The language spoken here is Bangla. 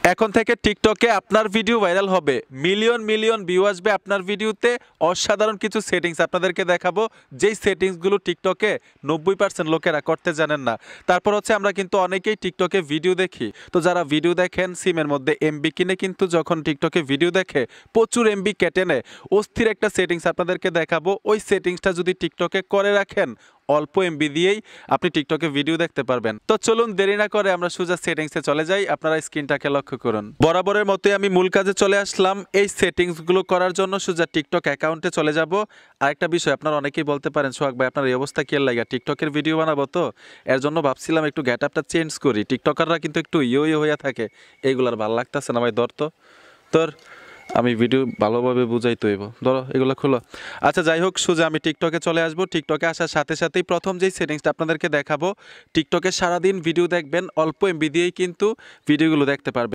এখন থেকে টিকটকে আপনার ভিডিও ভাইরাল হবে, মিলিয়ন মিলিয়ন ভিউ আসবে আপনার ভিডিওতে। অসাধারণ কিছু সেটিংস আপনাদেরকে দেখাবো, যেই সেটিংসগুলো টিকটকে 90% লোকেরা করতে জানেন না। তারপর হচ্ছে আমরা কিন্তু অনেকেই টিকটকে ভিডিও দেখি, তো যারা ভিডিও দেখেন সিমের মধ্যে এমবি কিনে কিন্তু যখন টিকটকে ভিডিও দেখে প্রচুর এমবি কেটে নেয়। অস্থির একটা সেটিংস আপনাদেরকে দেখাবো, ওই সেটিংসটা যদি টিকটকে করে রাখেন অল্প এমবি দিয়েই আপনি টিকটকে ভিডিও দেখতে পারবেন। তো চলুন দেরি না করে আমরা সোজা সেটিংসে চলে যাই। আপনারা স্ক্রিনটাকে লক্ষ্য করুন। বরাবরের মতোই আমি মূল কাজে চলে আসলাম। এই সেটিংসগুলো করার জন্য সোজা টিকটক অ্যাকাউন্টে চলে যাব। আরেকটা বিষয়, আপনারা অনেকেই বলতে পারেন সোহাগ ভাই আপনার এই অবস্থা কি লাগে, টিকটকের ভিডিও বানাবো তো এর জন্য ভাবছিলাম একটু গেট আপটা চেঞ্জ করি। টিকটকাররা কিন্তু একটু ইয়ে হয়ে থাকে, এইগুলার ভালো লাগতেছে না ভাই। তোর আমি ভিডিও ভালোভাবে বুঝাই তো এবো, ধরো এগুলো খোলো। আচ্ছা যাই হোক, সোজা আমি টিকটকে চলে আসবো। টিকটকে আসার সাথে সাথেই প্রথম যেই সেটিংসটা আপনাদেরকে দেখাবো, টিকটকে সারাদিন ভিডিও দেখবেন, অল্প এমবি দিয়েই কিন্তু ভিডিওগুলো দেখতে পারবেন।